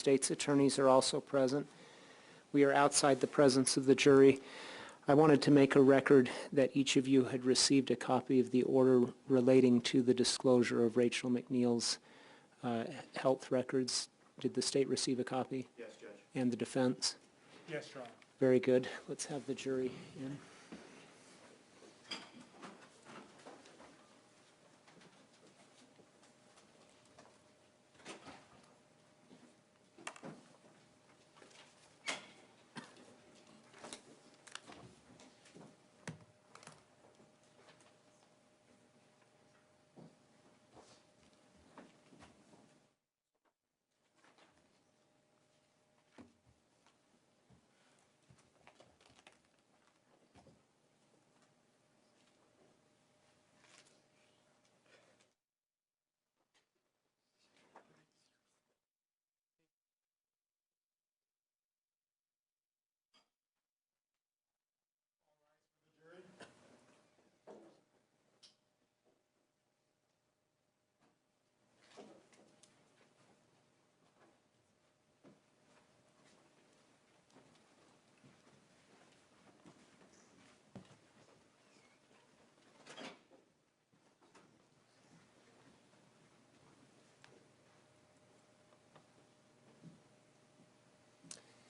State's attorneys are also present. We are outside the presence of the jury. I wanted to make a record that each of you had received a copy of the order relating to the disclosure of Rachel MacNeill's health records. Did the state receive a copy? Yes, Judge. And the defense? Yes, Your Honor. Very good. Let's have the jury in.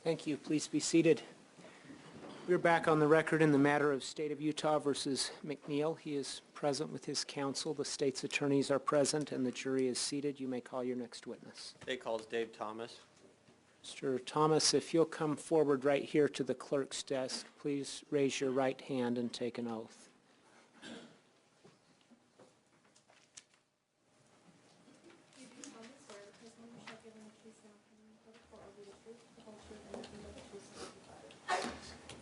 Thank you. Please be seated. We're back on the record in the matter of State of Utah versus MacNeill. He is present with his counsel. The state's attorneys are present and the jury is seated. You may call your next witness. State calls Dave Thomas. Mr. Thomas, if you'll come forward right here to the clerk's desk, please raise your right hand and take an oath.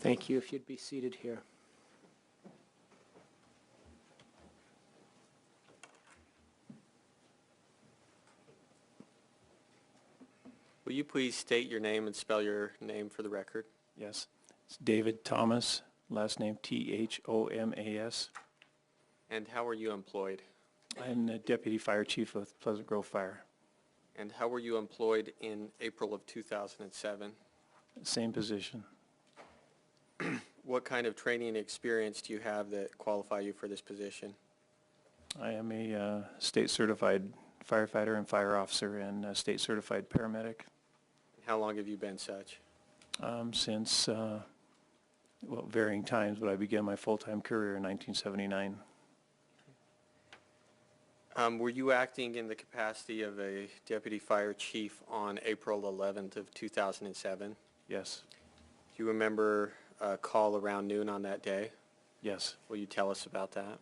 Thank you. If you'd be seated here. Will you please state your name and spell your name for the record? Yes. It's David Thomas, last name Thomas. And how were you employed? I'm the Deputy Fire Chief with Pleasant Grove Fire. And how were you employed in April of 2007? Same position. What kind of training and experience do you have that qualify you for this position? I am a state-certified firefighter and fire officer and a state-certified paramedic. How long have you been such? Since, well, varying times, but I began my full-time career in 1979. Were you acting in the capacity of a Deputy Fire Chief on April 11th of 2007? Yes. Do you remember a call around noon on that day? Yes. Will you tell us about that?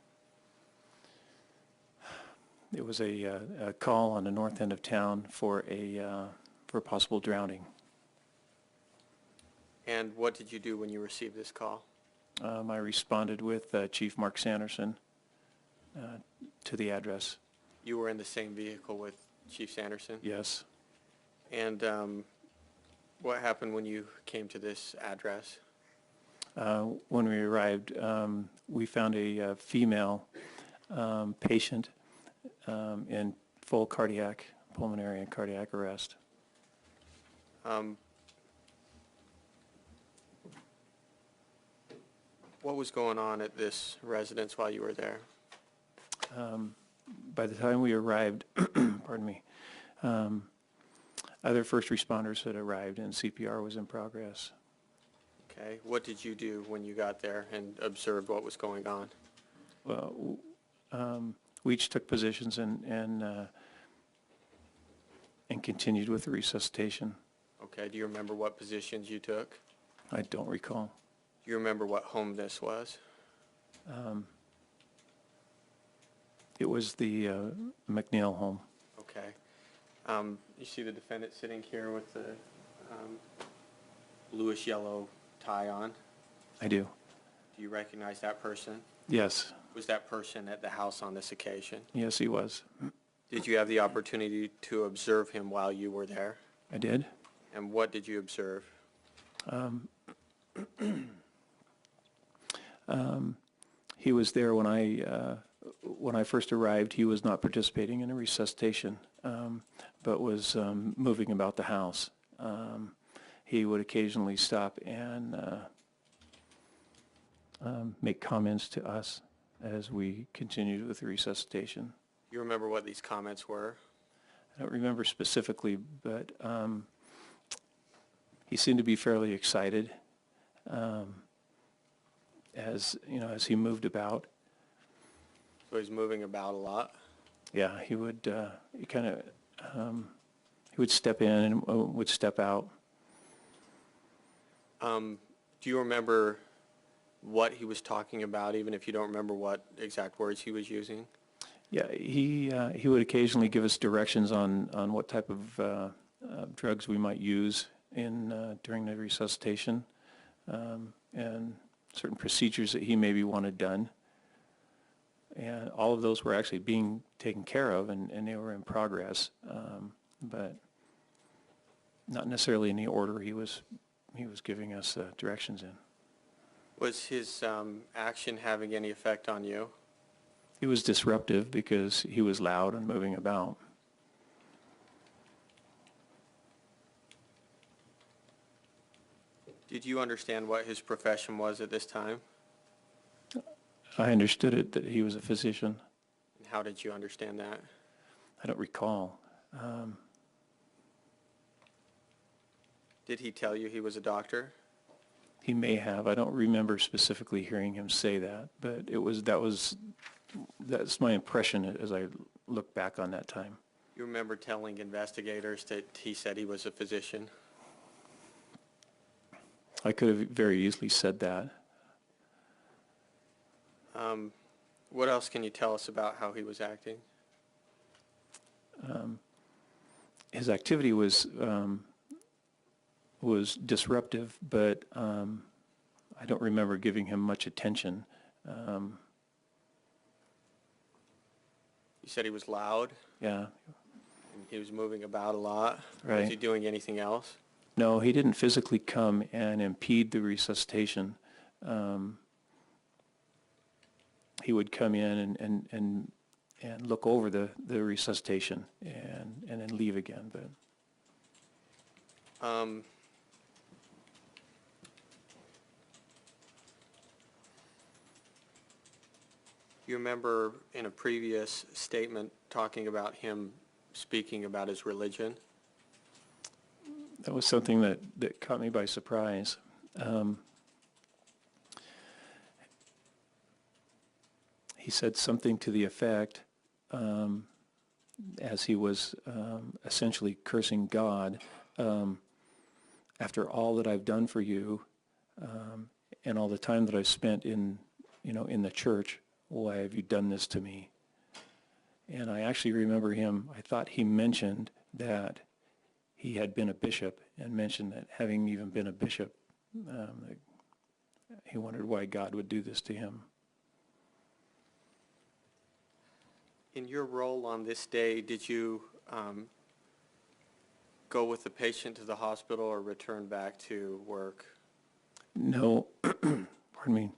It was a call on the north end of town for a possible drowning. And what did you do when you received this call? I responded with Chief Mark Sanderson to the address. You were in the same vehicle with Chief Sanderson? Yes. And what happened when you came to this address? When we arrived, we found a female patient in full pulmonary and cardiac arrest. What was going on at this residence while you were there? By the time we arrived, pardon me, other first responders had arrived and CPR was in progress. Okay. What did you do when you got there and observed what was going on? Well, we each took positions and continued with the resuscitation. Okay. Do you remember what positions you took? I don't recall. Do you remember what home this was? It was the MacNeill home. Okay. You see the defendant sitting here with the bluish-yellow tie on? I do. Do you recognize that person? Yes. Was that person at the house on this occasion? Yes, he was. Did you have the opportunity to observe him while you were there? I did. And what did you observe? He was there when I first arrived. He was not participating in a resuscitation, but was moving about the house He would occasionally stop and make comments to us as we continued with the resuscitation. You remember what these comments were? I don't remember specifically, but he seemed to be fairly excited as he moved about. So he's moving about a lot. Yeah, he would he would step in and would step out. Do you remember what he was talking about, even if you don't remember what exact words he was using? Yeah, he would occasionally give us directions on what type of drugs we might use during the resuscitation, and certain procedures that he maybe wanted done. And all of those were actually being taken care of, and they were in progress, but not necessarily in the order he was giving us directions in. Was his action having any effect on you? It was disruptive because he was loud and moving about. Did you understand what his profession was at this time? I understood it that he was a physician. And how did you understand that? I don't recall. Did he tell you he was a doctor? He may have. I don't remember specifically hearing him say that, but that's my impression as I look back on that time. You remember telling investigators that he said he was a physician? I could have very easily said that. What else can you tell us about how he was acting? His activity was disruptive, but I don't remember giving him much attention. You said he was loud? Yeah. And he was moving about a lot? Right. Was he doing anything else? No, he didn't physically come and impede the resuscitation. He would come in and look over the resuscitation and then leave again. But you remember in a previous statement talking about him speaking about his religion? that was something that caught me by surprise. He said something to the effect, as he was essentially cursing God, after all that I've done for you, and all the time that I've spent in the church, why have you done this to me? And I actually remember I thought he mentioned that he had been a bishop, and mentioned that having even been a bishop, he wondered why God would do this to him. In your role on this day, did you go with the patient to the hospital or return back to work? No, pardon me.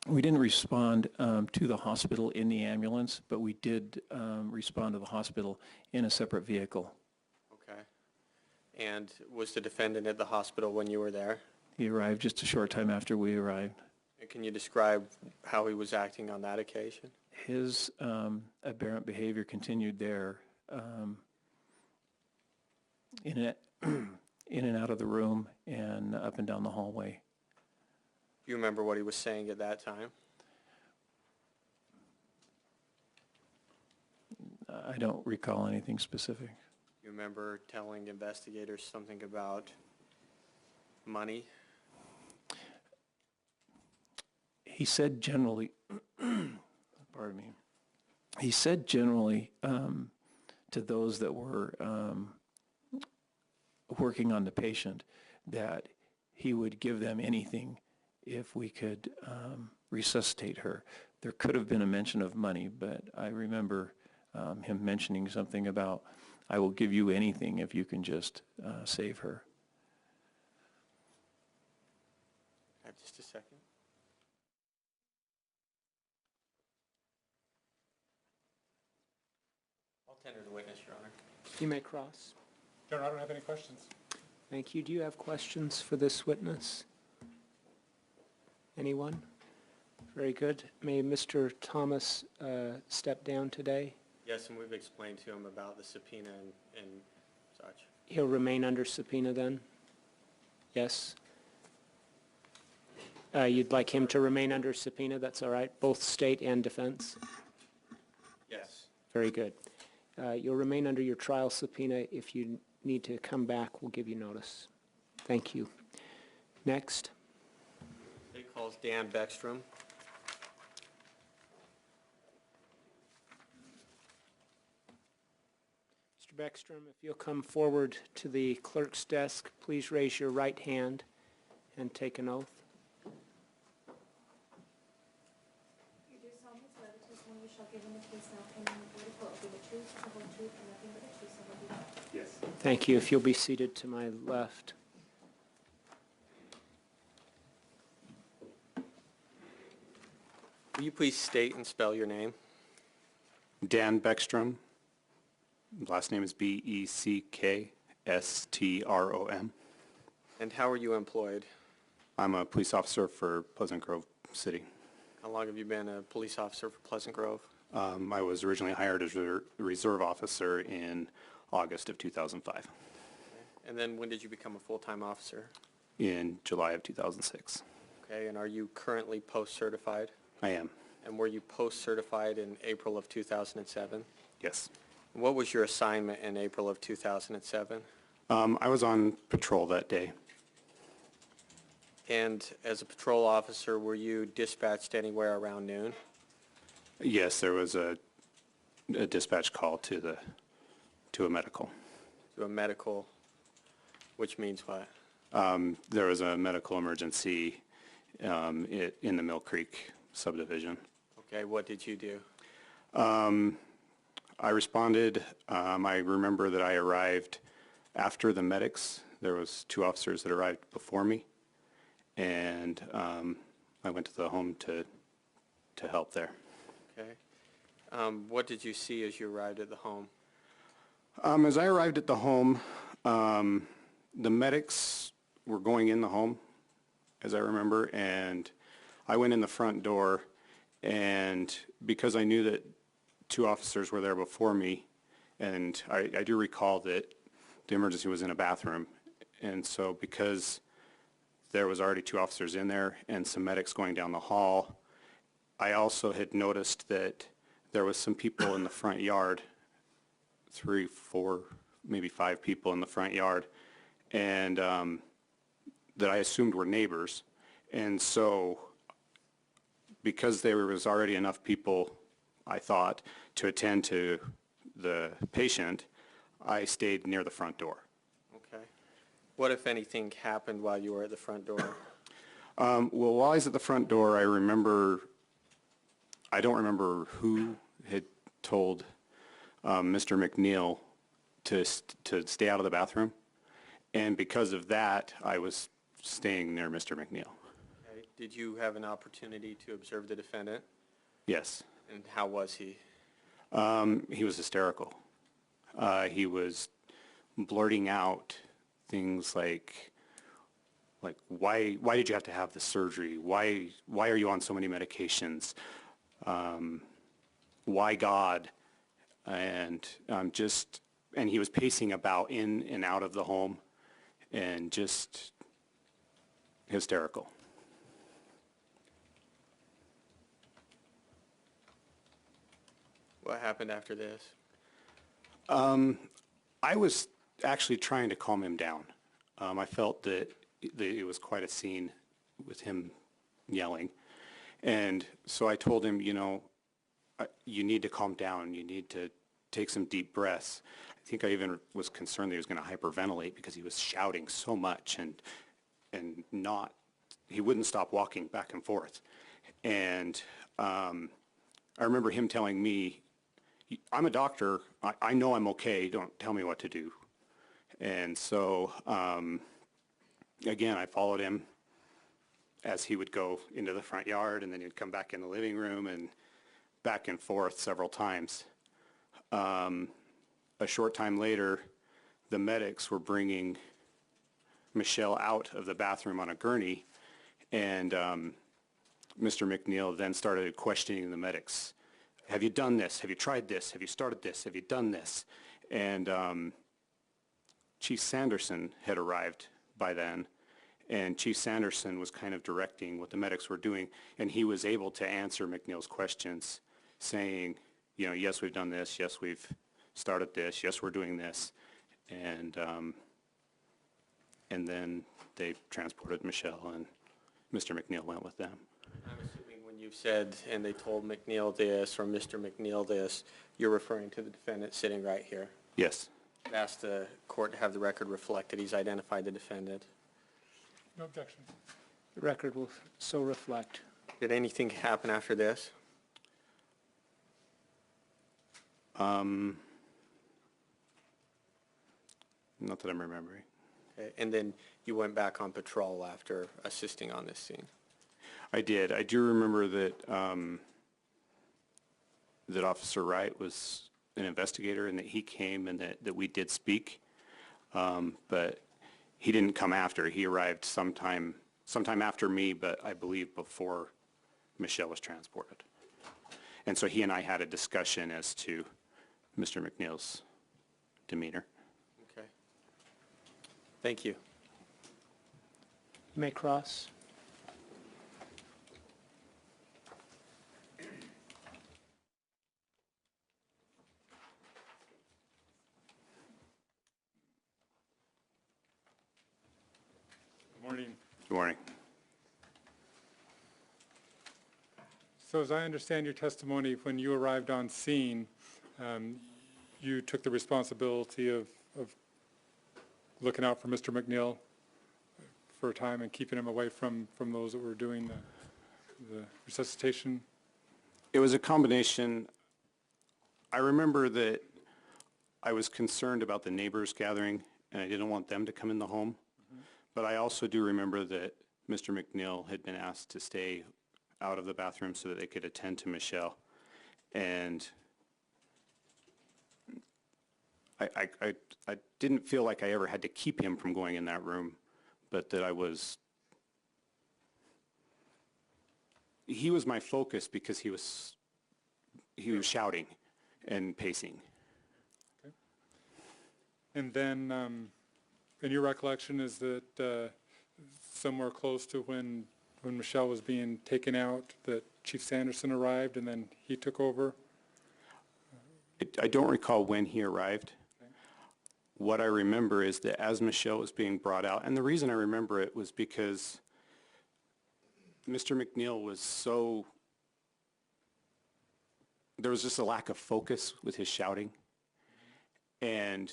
We didn't respond to the hospital in the ambulance, but we did respond to the hospital in a separate vehicle. Okay. And was the defendant at the hospital when you were there? He arrived just a short time after we arrived. And can you describe how he was acting on that occasion? His aberrant behavior continued there, in and out of the room and up and down the hallway. Do you remember what he was saying at that time? I don't recall anything specific. You remember telling investigators something about money? He said generally, pardon me, he said generally to those that were working on the patient that he would give them anything if we could resuscitate her. There could have been a mention of money, but I remember him mentioning something about, I will give you anything if you can just save her. Just a second. I'll tender the witness, Your Honor. You may cross. Your Honor, I don't have any questions. Thank you. Do you have questions for this witness? Anyone? Very good. May Mr. Thomas step down today? Yes, and we've explained to him about the subpoena and such. He'll remain under subpoena then? Yes? You'd like him to remain under subpoena, that's all right, both state and defense? Yes. Very good. You'll remain under your trial subpoena. If you need to come back, we'll give you notice. Thank you. Next. He calls Dan Beckstrom. Mr. Beckstrom, if you'll come forward to the clerk's desk, please raise your right hand and take an oath. You do solemnly swear the testimony you shall give in the case now pending before the court will be the truth, the whole truth, and nothing but the truth, so help you God. Yes. Thank you. If you'll be seated to my left. Will you please state and spell your name? Dan Beckstrom. Last name is Beckstrom. And how are you employed? I'm a police officer for Pleasant Grove City. How long have you been a police officer for Pleasant Grove? I was originally hired as a reserve officer in August of 2005. And then when did you become a full-time officer? In July of 2006. Okay, and are you currently post-certified? I am. And were you post-certified in April of 2007? Yes. What was your assignment in April of 2007? I was on patrol that day. And as a patrol officer, were you dispatched anywhere around noon? Yes, there was a dispatch call to a medical. To a medical, which means what? There was a medical emergency in the Mill Creek subdivision. Okay, what did you do? I responded. I remember that I arrived after the medics. There was 2 officers that arrived before me, and I went to the home to help there. Okay. What did you see as you arrived at the home? As I arrived at the home, the medics were going in the home, as I remember, and I went in the front door, and because I knew that 2 officers were there before me, and I do recall that the emergency was in a bathroom, and so because there was already 2 officers in there and some medics going down the hall, I also had noticed that there was some people in the front yard, 3, 4, maybe 5 people in the front yard, and that I assumed were neighbors. And so because there was already enough people, I thought, to attend to the patient, I stayed near the front door. Okay. What, if anything, happened while you were at the front door? Well, while I was at the front door, I don't remember who had told Mr. MacNeill to stay out of the bathroom, and because of that, I was staying near Mr. MacNeill. Okay. Did you have an opportunity to observe the defendant? Yes. And how was he? He was hysterical. He was blurting out things like why did you have to have the surgery? Why are you on so many medications? Why God? And and he was pacing about in and out of the home, and just hysterical. What happened after this? I was actually trying to calm him down. I felt that it was quite a scene with him yelling. And so I told him, you need to calm down. You need to take some deep breaths. I think I even was concerned that he was going to hyperventilate because he was shouting so much and he wouldn't stop walking back and forth. And I remember him telling me, I'm a doctor. I know I'm okay. Don't tell me what to do. And so, again, I followed him as he would go into the front yard, and then he'd come back in the living room and back and forth several times. A short time later, the medics were bringing Michelle out of the bathroom on a gurney, and Mr. MacNeill then started questioning the medics. Have you done this? Have you tried this? Have you started this? Have you done this? And Chief Sanderson had arrived by then, and Chief Sanderson was kind of directing what the medics were doing, and he was able to answer MacNeill's questions, saying, you know, yes, we've done this, yes, we've started this, yes, we're doing this, and then they transported Michelle, and Mr. MacNeill went with them. I'm assuming when you've said, and they told MacNeill this, or Mr. MacNeill this, you're referring to the defendant sitting right here. Yes. I've asked the court to have the record reflect that he's identified the defendant. No objection. The record will so reflect. Did anything happen after this? Not that I'm remembering. Okay. And then you went back on patrol after assisting on this scene. I did. I do remember that that Officer Wright was an investigator and that he came and that we did speak, but he didn't come after. He arrived sometime after me, but I believe before Michelle was transported. And so he and I had a discussion as to Mr. MacNeill's demeanor. Okay. Thank you. You may cross. Good morning. Good morning. So as I understand your testimony, when you arrived on scene, you took the responsibility of looking out for Mr. MacNeill for a time and keeping him away from those that were doing the resuscitation? It was a combination. I remember that I was concerned about the neighbors gathering, and I didn't want them to come in the home. But I also do remember that Mr. MacNeill had been asked to stay out of the bathroom so that they could attend to Michelle. And I didn't feel like I ever had to keep him from going in that room, but that he was my focus because he was shouting and pacing. Okay. And then, in your recollection, is that somewhere close to when Michelle was being taken out, that Chief Sanderson arrived and then he took over? I don't recall when he arrived. Okay. What I remember is that as Michelle was being brought out, and the reason I remember it was because Mr. MacNeill was so, there was just a lack of focus with his shouting. And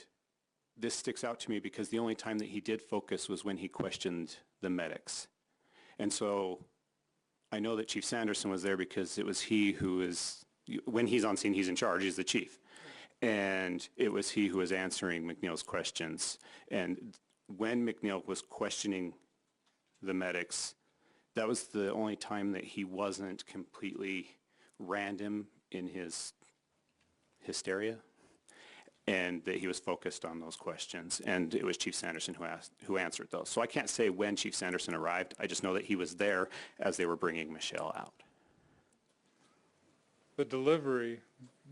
this sticks out to me because the only time that he did focus was when he questioned the medics. And so I know that Chief Sanderson was there because it was he who is, when he's on scene, he's in charge, he's the chief. And it was he who was answering MacNeill's questions. And when MacNeill was questioning the medics, that was the only time that he wasn't completely random in his hysteria, and that he was focused on those questions. And it was Chief Sanderson who answered those. So I can't say when Chief Sanderson arrived. I just know that he was there as they were bringing Michelle out. The delivery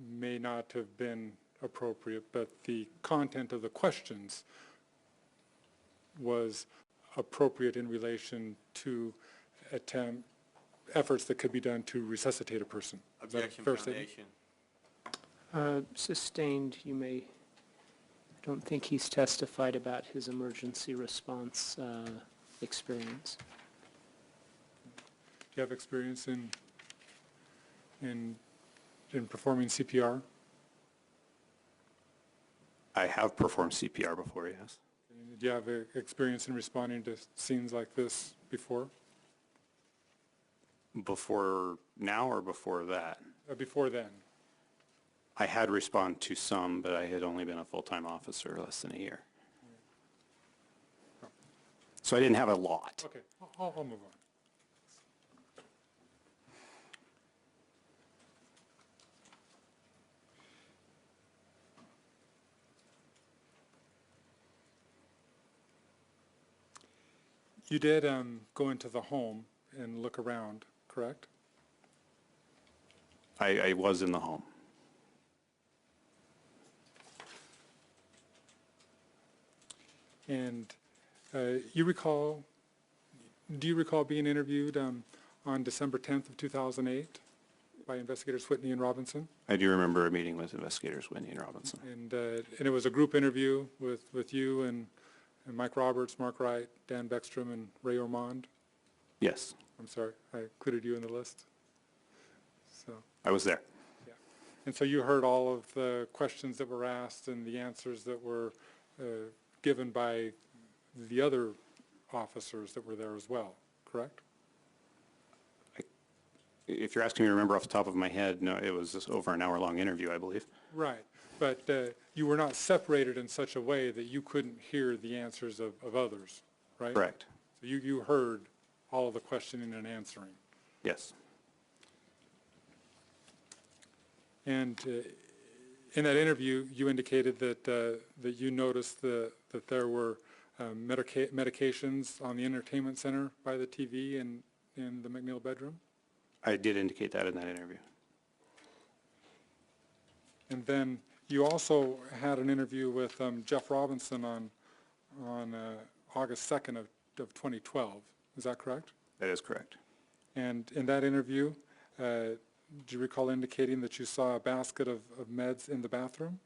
may not have been appropriate, but the content of the questions was appropriate in relation to efforts that could be done to resuscitate a person. Is that a Objection, fair statement? foundation. Sustained, you may, I don't think he's testified about his emergency response experience. Do you have experience in performing CPR? I have performed CPR before, yes. Do you have experience in responding to scenes like this before? Before now or before that? Before then? I had responded to some, but I had only been a full-time officer less than a year. So I didn't have a lot. Okay, I'll move on. You did go into the home and look around, correct? I was in the home. And do you recall being interviewed on December 10th of 2008 by investigators Whitney and Robinson? I do remember a meeting with investigators Whitney and Robinson. And it was a group interview with you and Mike Roberts, Mark Wright, Dan Beckstrom, and Ray Ormond. Yes, I'm sorry, I included you in the list. So, I was there. yeah. And so you heard all of the questions that were asked and the answers that were given by the other officers that were there as well, correct? If you're asking me to remember off the top of my head, no, it was just over an hour-long interview, I believe. Right, but you were not separated in such a way that you couldn't hear the answers of others, right? Correct. So you heard all of the questioning and answering. Yes. And in that interview, you indicated that you noticed that there were medications on the entertainment center by the TV and in the MacNeill bedroom? I did indicate that in that interview. And then you also had an interview with Jeff Robinson on August 2nd of 2012. Is that correct? That is correct. And in that interview, do you recall indicating that you saw a basket of meds in the bathroom?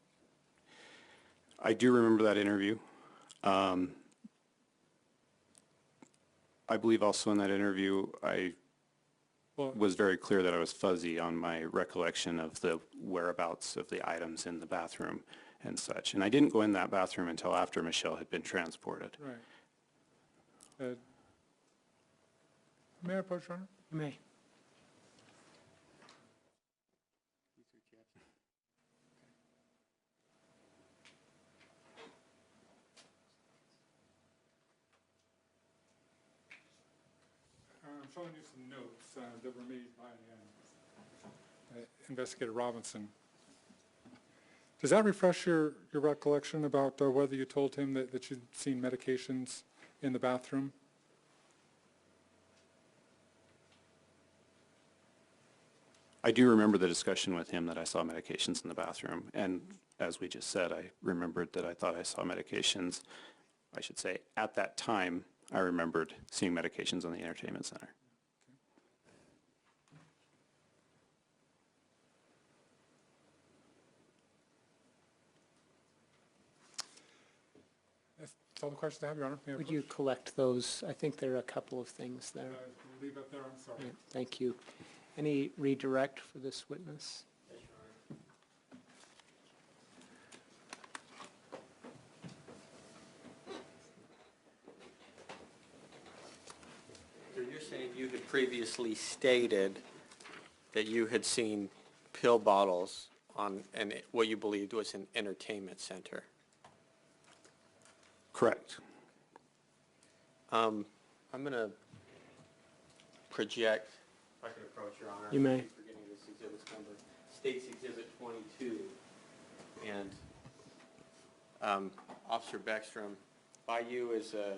I do remember that interview. I believe also in that interview, I was very clear that I was fuzzy on my recollection of the whereabouts of the items in the bathroom and such. And I didn't go in that bathroom until after Michelle had been transported. Right. May I approach, Your Honor? You may. I'm showing you some notes that were made by Investigator Robinson. Does that refresh your recollection about whether you told him that you'd seen medications in the bathroom? I do remember the discussion with him that I saw medications in the bathroom. And as we just said, I remembered that I thought I saw medications. I should say, at that time, I remembered seeing medications on the entertainment center. That's all the questions I have, Your Honor. May I Would approach? you collect those? I think there are a couple of things there. Leave it there, I'm sorry. Yeah, thank you. Any redirect for this witness? So you're saying you had previously stated that you had seen pill bottles on what you believed was an entertainment center. Correct. I'm going to project, if I could approach, Your Honor. You may. I keep forgetting this exhibit's number. State's Exhibit 22. And Officer Beckstrom, by you is a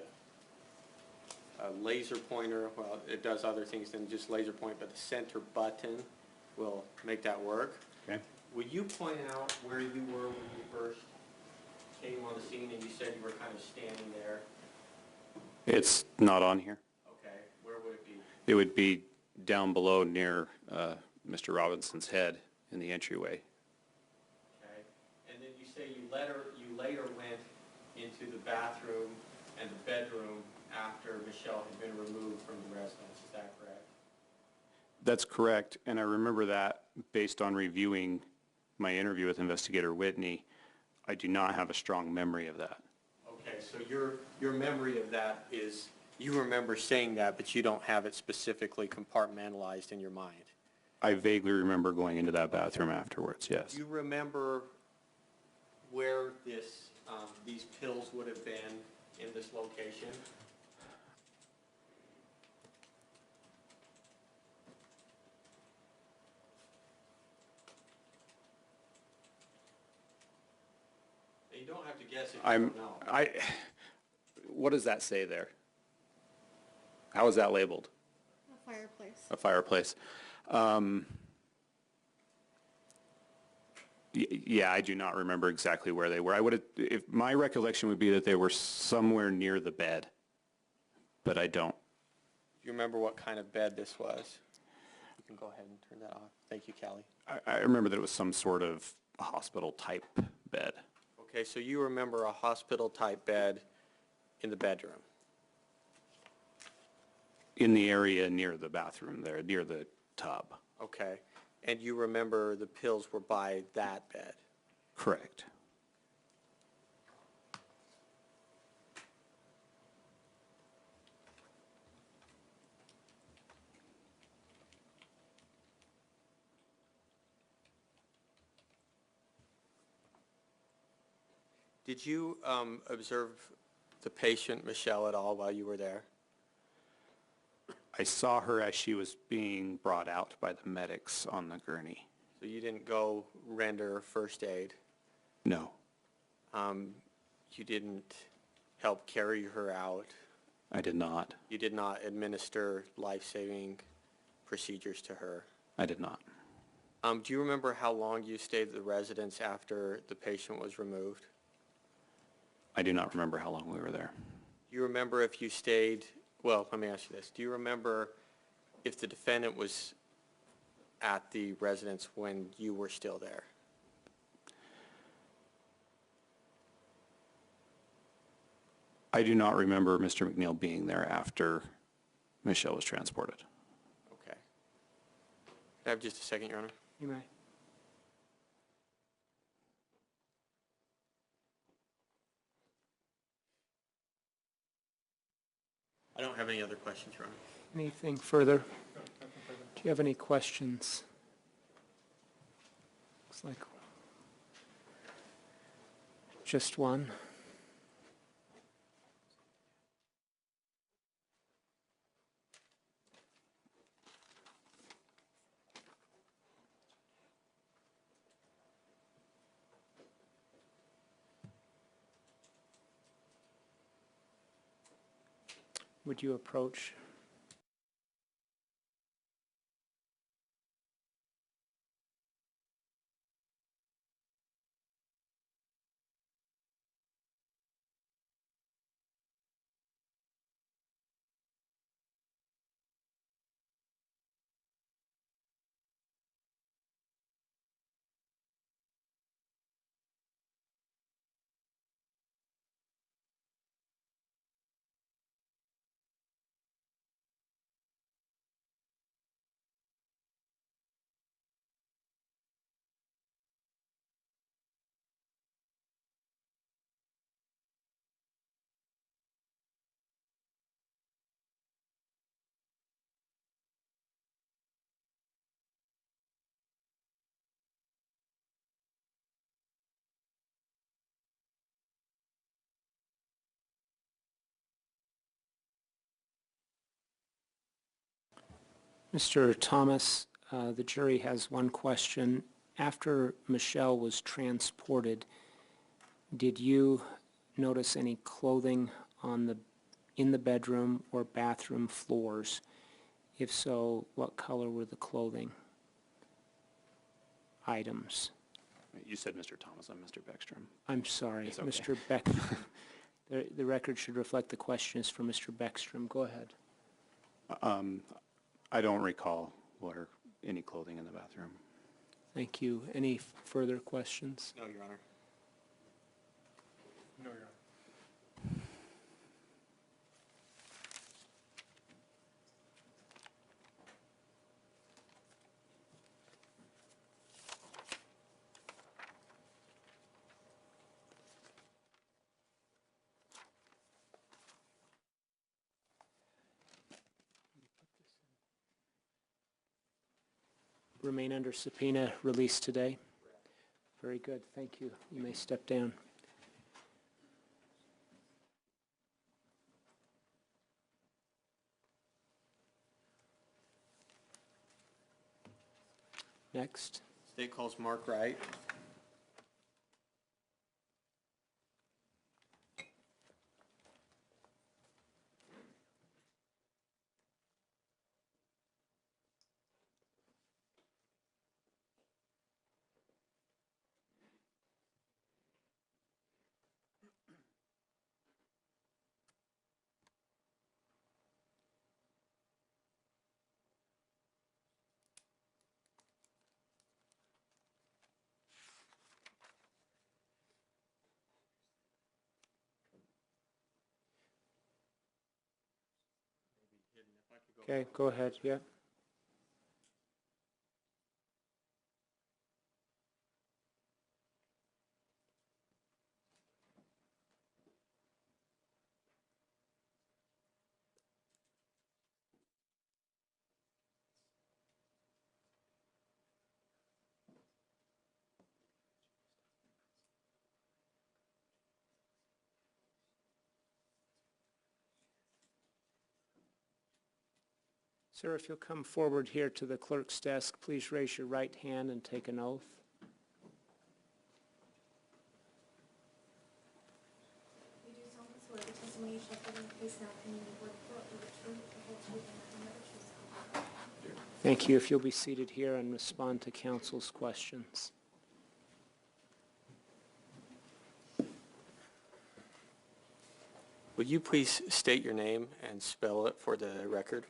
laser pointer. Well, it does other things than just laser point, but the center button will make that work. Okay. Will you point out where you were when you first came on the scene and you said you were kind of standing there? It's not on here. Okay, where would it be? It would be down below near Mr. Robinson's head in the entryway. Okay, and then you say you later went into the bathroom and the bedroom after Michelle had been removed from the residence, is that correct? That's correct, and I remember that based on reviewing my interview with Investigator Whitney. I do not have a strong memory of that. Okay, so your memory of that is, you remember saying that, but you don't have it specifically compartmentalized in your mind? I vaguely remember going into that bathroom afterwards, yes. Do you remember where these pills would have been in this location? You don't have to guess if you don't know. What does that say there? How is that labeled? A fireplace. A fireplace. Yeah, I do not remember exactly where they were. I would have, if my recollection would be that they were somewhere near the bed, but I don't. Do you remember what kind of bed this was? You can go ahead and turn that off. Thank you, Callie. I remember that it was some sort of hospital-type bed. Okay, so you remember a hospital-type bed in the bedroom? In the area near the bathroom there, near the tub. Okay. And you remember the pills were by that bed? Correct. Did you observe the patient, Michelle, at all while you were there? I saw her as she was being brought out by the medics on the gurney. So you didn't go render first aid? No, You didn't help carry her out? I did not. You did not administer life-saving procedures to her? I did not. Do you remember how long you stayed at the residence after the patient was removed? I do not remember how long we were there. Do you remember if you stayed, well, let me ask you this. Do you remember if the defendant was at the residence when you were still there? I do not remember Mr. MacNeill being there after Michelle was transported. Okay. Can I have just a second, Your Honor? You may. I don't have any other questions, Your Honor. Anything further? Do you have any questions? Looks like just one. Would you approach? Mr. Thomas, the jury has one question. After Michelle was transported, did you notice any clothing in the bedroom or bathroom floors? If so, what color were the clothing items? You said Mr. Thomas, I'm Mr. Beckstrom. I'm sorry, It's okay. Mr. Beckstrom. The record should reflect the question is for Mr. Beckstrom. Go ahead. I don't recall any clothing in the bathroom. Thank you. Any further questions? No, Your Honor. No, Your Honor. Remain under subpoena, released today? Very good, thank you. You may step down. Next. State calls Mark Wright. Okay, go ahead, yeah. Sir, if you'll come forward here to the clerk's desk, please raise your right hand and take an oath. You do solemnly swear the testimony you shall give in the case now pending in the board of court will be the truth, the whole truth, and nothing but the truth, so help you God. Thank you. If you'll be seated here and respond to council's questions. Would you please state your name and spell it for the record?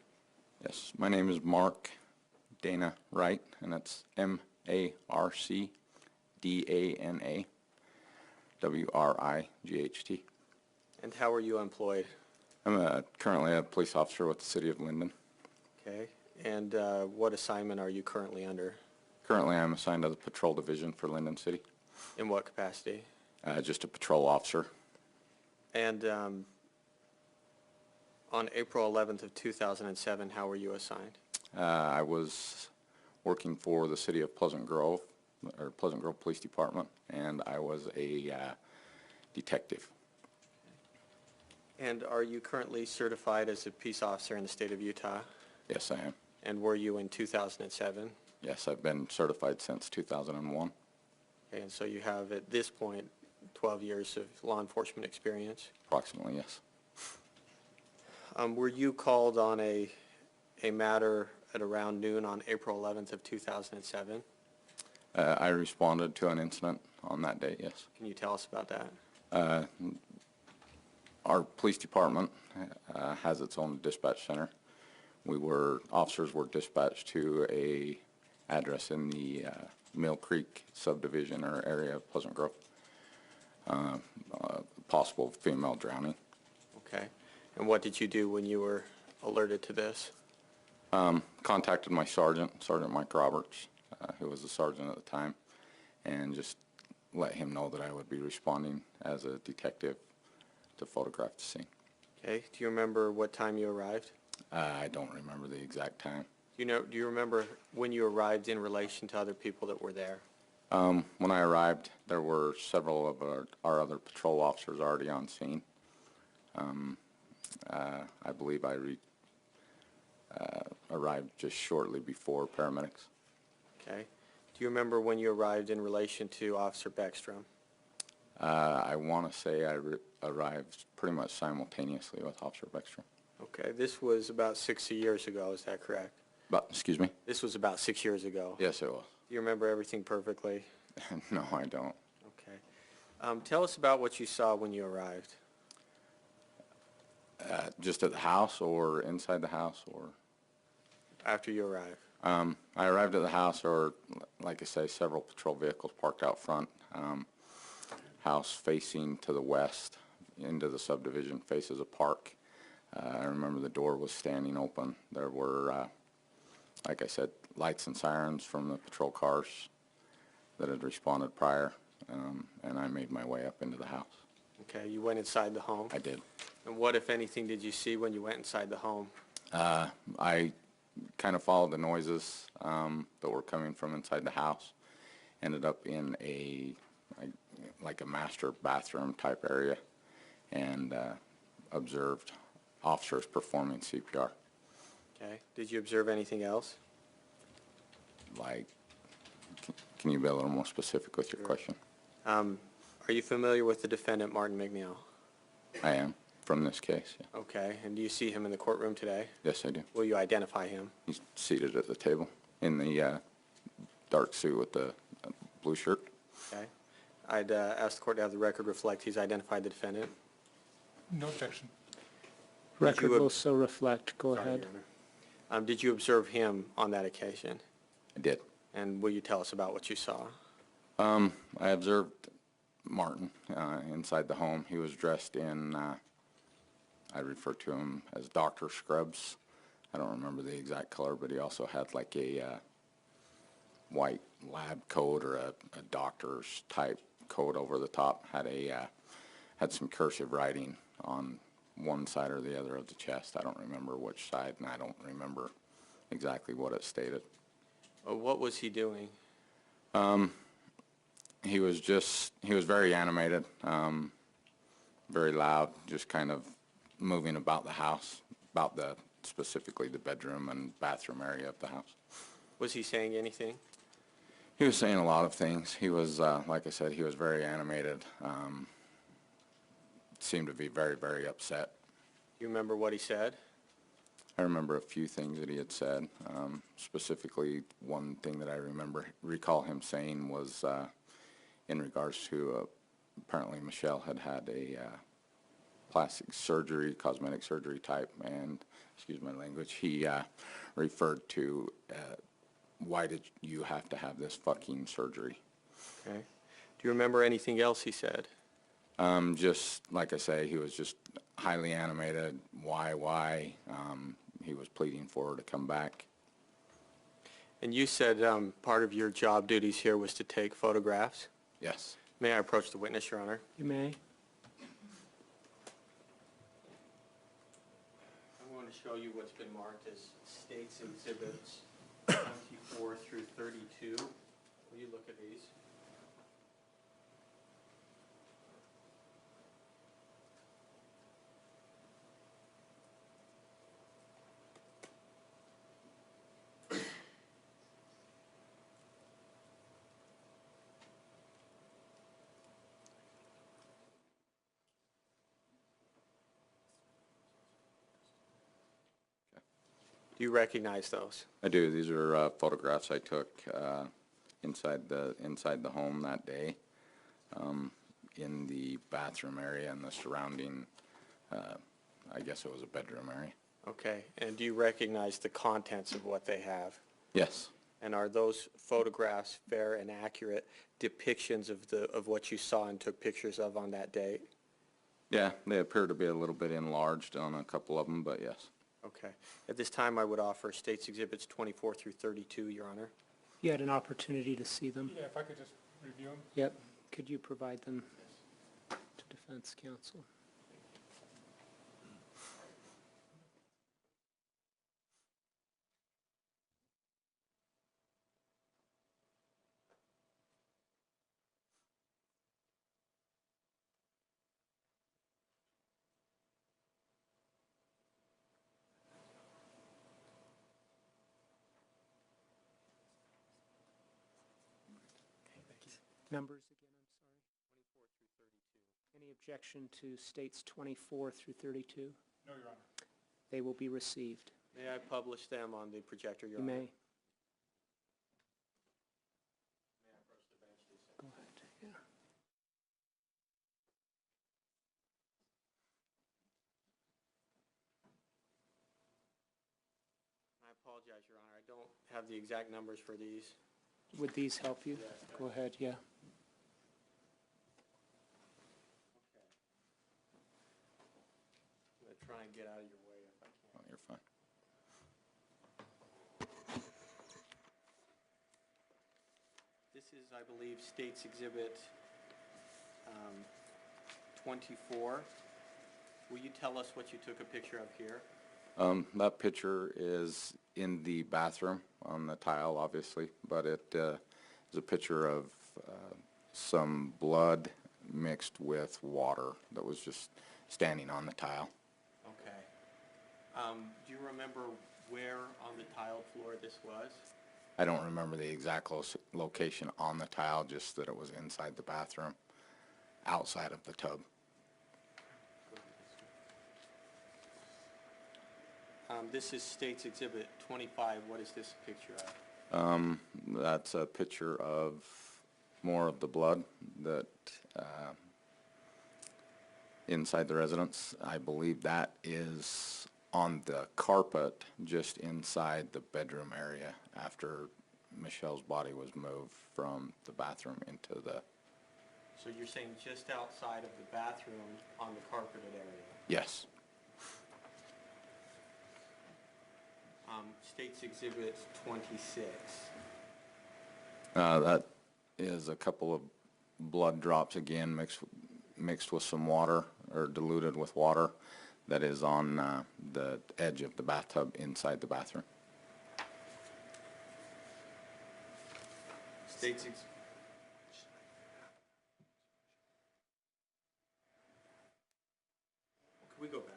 Yes, my name is Mark Dana Wright, and that's M-A-R-C-D-A-N-A W-R-I-G-H-T. And how are you employed? I'm currently a police officer with the City of Linden. Okay. And what assignment are you currently under? Currently, I'm assigned to the Patrol Division for Linden City, In what capacity? just a patrol officer. And on April 11th of 2007, how were you assigned? I was working for the City of Pleasant Grove, or Pleasant Grove Police Department, and I was a detective. And are you currently certified as a peace officer in the state of Utah? Yes, I am. And were you in 2007? Yes, I've been certified since 2001. Okay, and so you have, at this point, 12 years of law enforcement experience. Approximately, yes. Were you called on a matter at around noon on April 11th of 2007? I responded to an incident on that day, yes. Can you tell us about that? Our police department has its own dispatch center. Officers were dispatched to a address in the Mill Creek subdivision or area of Pleasant Grove. Possible female drowning. Okay. And what did you do when you were alerted to this? Contacted my sergeant, Sergeant Mike Roberts, who was the sergeant at the time, and just let him know that I would be responding as a detective to photograph the scene. Okay. Do you remember what time you arrived? I don't remember the exact time. Do you remember when you arrived in relation to other people that were there? When I arrived, there were several of our other patrol officers already on scene. I believe I arrived just shortly before paramedics. Okay. Do you remember when you arrived in relation to Officer Beckstrom? I want to say I arrived pretty much simultaneously with Officer Beckstrom. Okay. This was about 6 years ago, is that correct? But, excuse me? This was about 6 years ago. Yes, it was. Do you remember everything perfectly? No, I don't. Okay. Tell us about what you saw when you arrived. Just at the house or inside the house or? After you arrived. I arrived at the house, or like I say, several patrol vehicles parked out front. House facing to the west into the subdivision faces a park. I remember the door was standing open. There were, like I said, lights and sirens from the patrol cars that had responded prior, and I made my way up into the house. Okay. You went inside the home? I did. And what, if anything, did you see when you went inside the home? I kind of followed the noises that were coming from inside the house. Ended up in like a master bathroom type area, and observed officers performing CPR. Okay. Did you observe anything else? Like, can you be a little more specific with your question? Are you familiar with the defendant, Martin MacNeill? I am, from this case, yeah. Okay. And do you see him in the courtroom today? Yes, I do. Will you identify him? He's seated at the table in the dark suit with the blue shirt. Okay. I'd ask the court to have the record reflect he's identified the defendant. No objection. Record you- will so reflect. Go Sorry, ahead. Your Honor. Did you observe him on that occasion? I did. And will you tell us about what you saw? I observed Martin inside the home. He was dressed in, I refer to him as Dr. Scrubs. I don't remember the exact color, but he also had like a white lab coat or a doctor's type coat over the top. Had some cursive writing on one side or the other of the chest. I don't remember which side, and I don't remember exactly what it stated. What was he doing? He was very animated, very loud, just kind of moving about the house, specifically the bedroom and bathroom area of the house. Was he saying anything? He was saying a lot of things. He was, like I said, he was very animated. Seemed to be very, very upset. Do you remember what he said? I remember a few things that he had said. Specifically, one thing that I recall him saying was in regards to apparently Michelle had a plastic surgery, cosmetic surgery type, and, excuse my language, he referred to, why did you have to have this fucking surgery? Okay. Do you remember anything else he said? Just, like I say, he was just highly animated. Why? He was pleading for her to come back. And you said part of your job duties here was to take photographs. Yes. May I approach the witness, Your Honor? You may. I'm going to show you what's been marked as State's Exhibits 24 through 32. Will you look at these? Do you recognize those? I do. These are photographs I took inside the home that day, in the bathroom area and the surrounding, I guess it was a bedroom area. Okay. And do you recognize the contents of what they have? Yes. And are those photographs fair and accurate depictions of what you saw and took pictures of on that date? Yeah, they appear to be a little bit enlarged on a couple of them, but yes. Okay. At this time, I would offer State's Exhibits 24 through 32, Your Honor. You had an opportunity to see them. Yeah, if I could just review them. Yep. Could you provide them to defense counsel? Numbers again, I'm sorry. 24 through 32. Any objection to States 24 through 32? No, Your Honor. They will be received. May I publish them on the projector, Your You Honor? may. May I approach the bench, please? Go ahead, yeah. I apologize, Your Honor. I don't have the exact numbers for these. Would these help you? Yes, Go ahead, yeah. Okay. I'm going to try and get out of your way if I can. Oh, you're fine. This is, I believe, State's Exhibit 24. Will you tell us what you took a picture of here? That picture is in the bathroom on the tile, obviously, but it is a picture of some blood mixed with water that was just standing on the tile. Okay. Do you remember where on the tiled floor this was? I don't remember the exact location on the tile, just that it was inside the bathroom, outside of the tub. This is State's Exhibit 25. What is this a picture of? That's a picture of more of the blood that inside the residence. I believe that is on the carpet just inside the bedroom area after Michelle's body was moved from the bathroom into the... So you're saying just outside of the bathroom on the carpeted area? Yes. State's Exhibit 26. That is a couple of blood drops, again, mixed with some water, or diluted with water, that is on the edge of the bathtub inside the bathroom. State's Can we go back?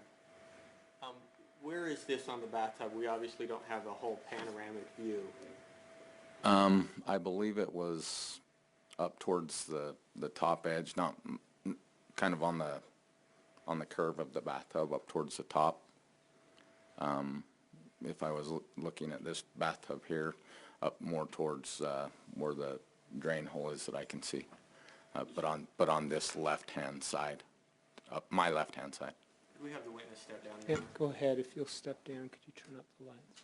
Where is this on the bathtub? We obviously don't have a whole panoramic view. I believe it was up towards the top edge, not kind of on the curve of the bathtub, up towards the top. If I was looking at this bathtub here, up more towards where the drain hole is that I can see, but on this left-hand side, my left-hand side. Could we have the witness step down Yeah, there? go ahead. If you'll step down, could you turn up the lights?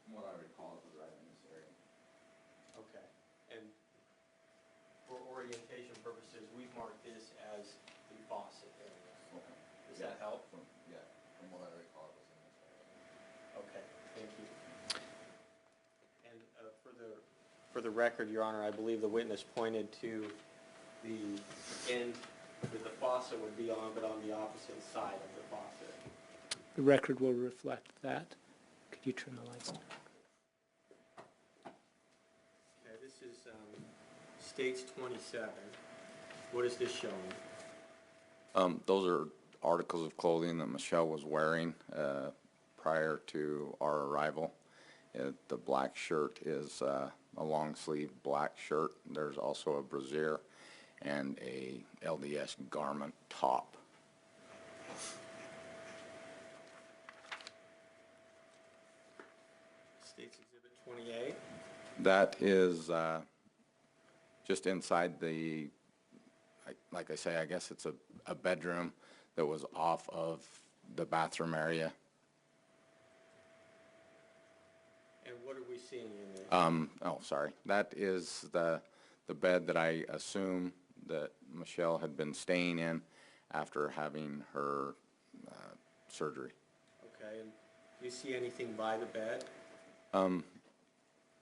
What I recall, it was right in this area. Okay. And for orientation purposes, we've marked this as the faucet area. Okay. Does that help? Yeah, from what I recall, it was in this area. Okay, thank you. And for the record, Your Honor, I believe the witness pointed to the end that the faucet would be on, but on the opposite side of the faucet. The record will reflect that. Could you turn the lights down? Okay, this is States 27. What is this showing? Those are articles of clothing that Michelle was wearing prior to our arrival. The black shirt is a long sleeve black shirt. There's also a brassiere and a LDS garment top. States Exhibit 28. That is just inside the, like I say, I guess it's a bedroom that was off of the bathroom area. And what are we seeing in there? Oh, sorry. That is the bed that I assume that Michelle had been staying in after having her surgery. Okay, and do you see anything by the bed?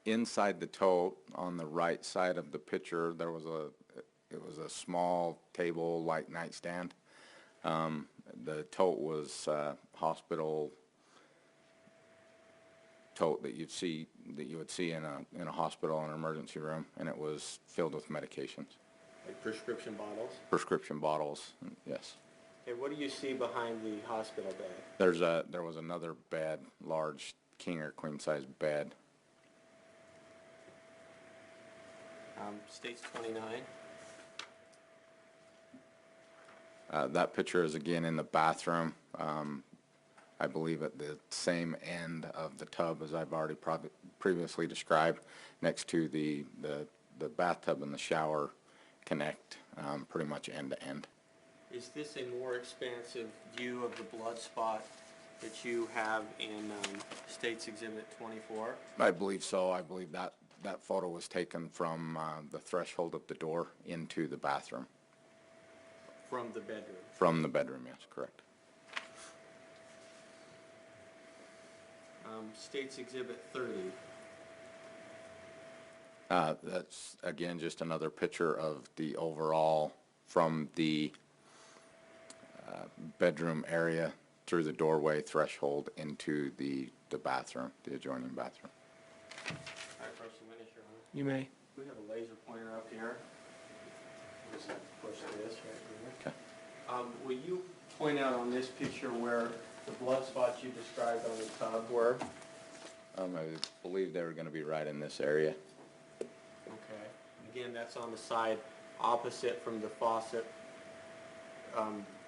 Inside the tote on the right side of the picture, it was a small table like nightstand. The tote was hospital tote that you would see in a hospital or an emergency room, and it was filled with medications. Like prescription bottles? Prescription bottles, yes. Okay, what do you see behind the hospital bed? There was another bed, large king or queen size bed. States 29. That picture is again in the bathroom. I believe at the same end of the tub as I've already previously described, next to the bathtub and the shower connect pretty much end to end. Is this a more expansive view of the blood spot that you have in States Exhibit 24? I believe so. I believe that photo was taken from the threshold of the door into the bathroom. From the bedroom? From the bedroom, yes, correct. States Exhibit 30. That's, again, just another picture of the overall from the bedroom area through the doorway threshold into the bathroom, the adjoining bathroom. All right, approach the witness, Your Honor. You may. We have a laser pointer up here. We'll just push this right here. Okay. Will you point out on this picture where the blood spots you described on the tub were? I believe they were going to be right in this area. Okay. Again, that's on the side opposite from the faucet,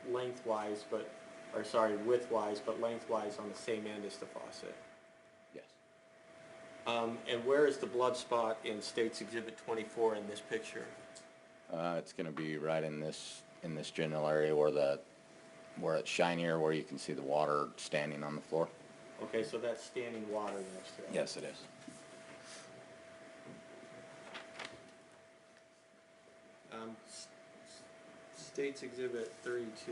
widthwise, but lengthwise on the same end as the faucet. Yes. And where is the blood spot in States Exhibit 24 in this picture? It's going to be right in this general area where it's shinier, where you can see the water standing on the floor. Okay, so that's standing water next to it. Yes, it is. States Exhibit 32.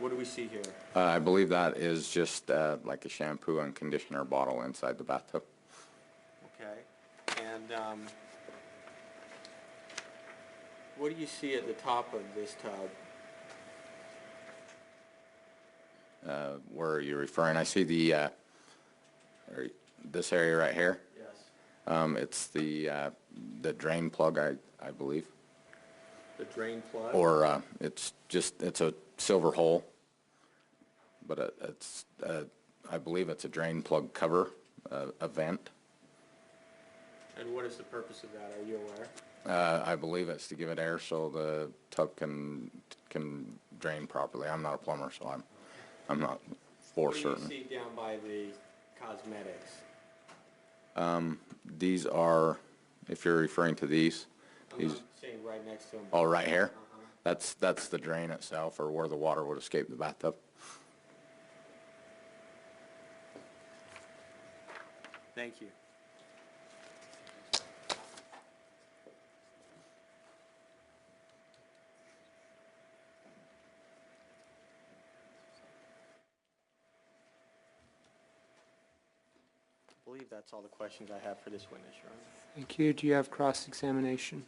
What do we see here? I believe that is just like a shampoo and conditioner bottle inside the bathtub. Okay. And what do you see at the top of this tub? Where are you referring? I see the this area right here. Yes. It's the drain plug, I believe. The drain plug? Or it's a silver hole, but it's I believe it's a drain plug cover, a vent. And what is the purpose of that? Are you aware? I believe it's to give it air so the tub can drain properly. I'm not a plumber, so I'm not for certain. What do you see down by the cosmetics? These are, if you're referring to these, I'm not saying right next to them. oh, right here. That's the drain itself, or where the water would escape the bathtub. Thank you. I believe that's all the questions I have for this witness, Your Honor. Thank you. Do you have cross-examination?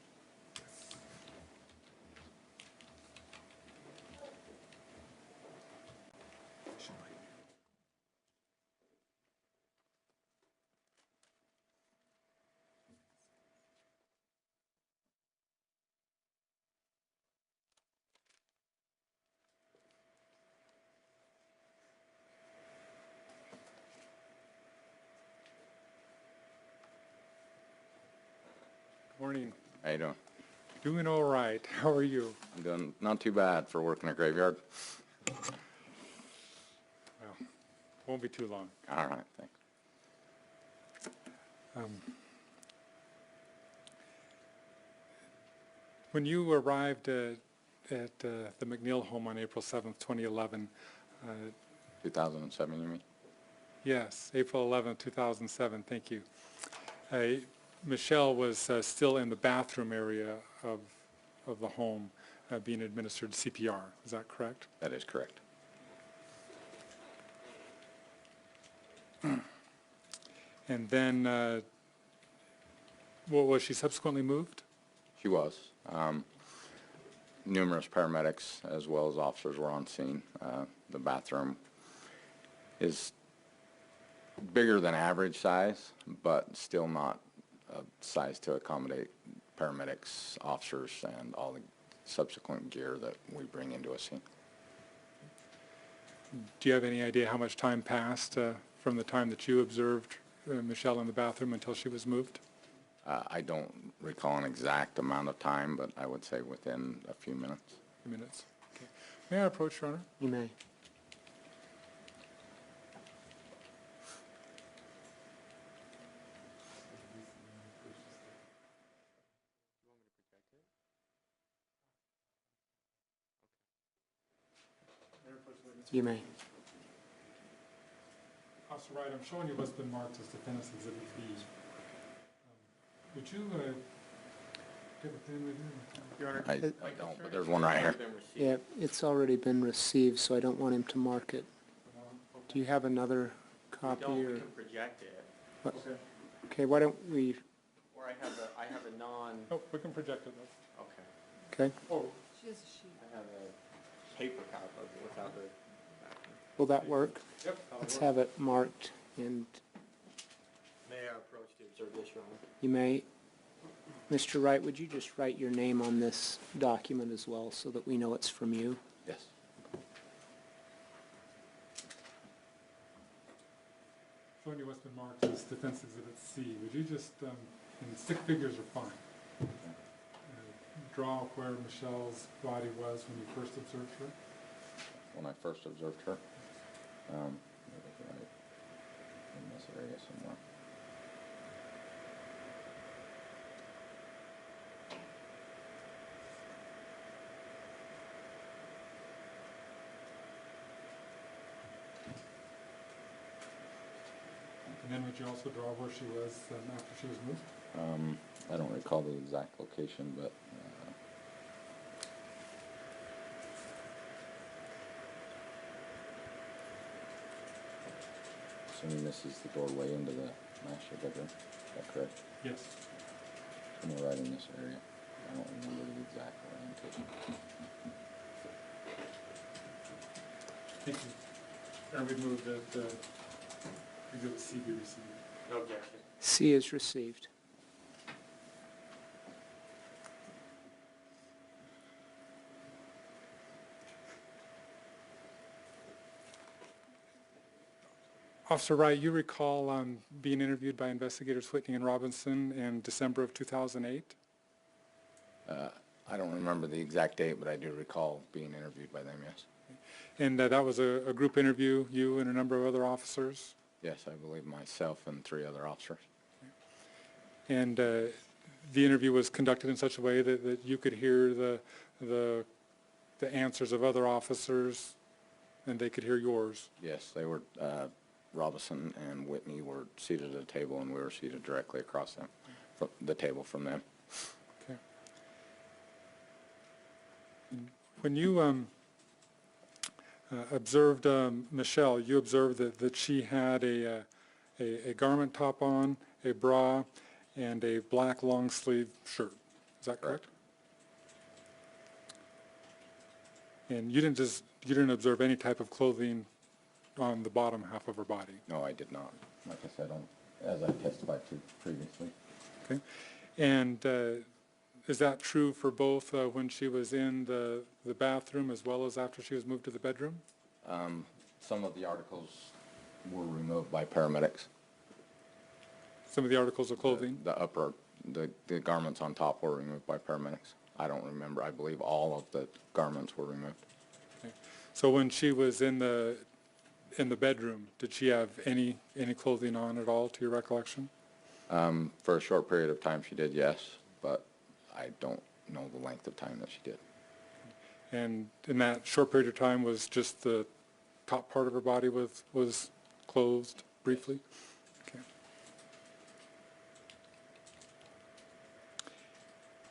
Morning. How you doing? Doing all right. How are you? I'm doing not too bad for working a graveyard. Well, won't be too long. All right, thanks. When you arrived at the MacNeill home on April 7th, 2011, 2007, you mean? yes, April 11th, 2007, thank you. Michelle was still in the bathroom area of the home being administered CPR. Is that correct? That is correct. And then, was she subsequently moved? She was. Numerous paramedics as well as officers were on scene. The bathroom is bigger than average size, but still not a size to accommodate paramedics, officers, and all the subsequent gear that we bring into a scene. Do you have any idea how much time passed from the time that you observed Michelle in the bathroom until she was moved? I don't recall an exact amount of time, but I would say within a few minutes. A few minutes. Okay. May I approach, Your Honor? You may. You may. Officer Wright, I'm showing you what's been marked as Defendant's Exhibit B. Would you give a pen with you? Your Honor. I don't, but there's one right here. Yeah, it's already been received, so I don't want him to mark it. Do you have another copy We or? can project it, what- Okay, why don't we, or I have a non, Oh, we can project it, though. okay. okay, Oh, I have a paper copy without the. will that work? yep. Let's have it marked, and May I approach to observe this, Your Honor? you may. Mr. Wright, would you just write your name on this document as well, so that we know it's from you? Yes. Showing you what's been marked as Defense Exhibit C. Would you just, and stick figures are fine, draw where Michelle's body was when you first observed her? When I first observed her, maybe right in this area somewhere. And then would you also draw where she was after she was moved? I don't recall the exact location, but assuming this is the doorway into the master bedroom. Is that correct? Yes. Somewhere right in this area. I don't remember the exact orientation. Thank you. And we move that Exhibit C be received. No objection. C is received. Officer Wright, you recall being interviewed by investigators Whitney and Robinson in December of 2008? I don't remember the exact date, but I do recall being interviewed by them, yes. And that was a group interview, you and a number of other officers? Yes, I believe myself and 3 other officers. And the interview was conducted in such a way that you could hear the answers of other officers and they could hear yours? Yes, they were, Robinson and Whitney were seated at a table and we were seated directly across them, from the table from them. Okay. When you observed Michelle, you observed that she had a garment top on, a bra, and a black long sleeve shirt. Is that correct? And you didn't observe any type of clothing on the bottom half of her body? No, I did not. Like I said, as I testified to previously. Okay. And is that true for both when she was in the bathroom as well as after she was moved to the bedroom? Some of the articles were removed by paramedics. Some of the articles of clothing? The garments on top were removed by paramedics. I don't remember. I believe all of the garments were removed. Okay. So when she was in the bedroom, did she have any clothing on at all, to your recollection? For a short period of time she did, yes, but I don't know the length of time that she did. And in that short period of time, was just the top part of her body was closed briefly? Okay.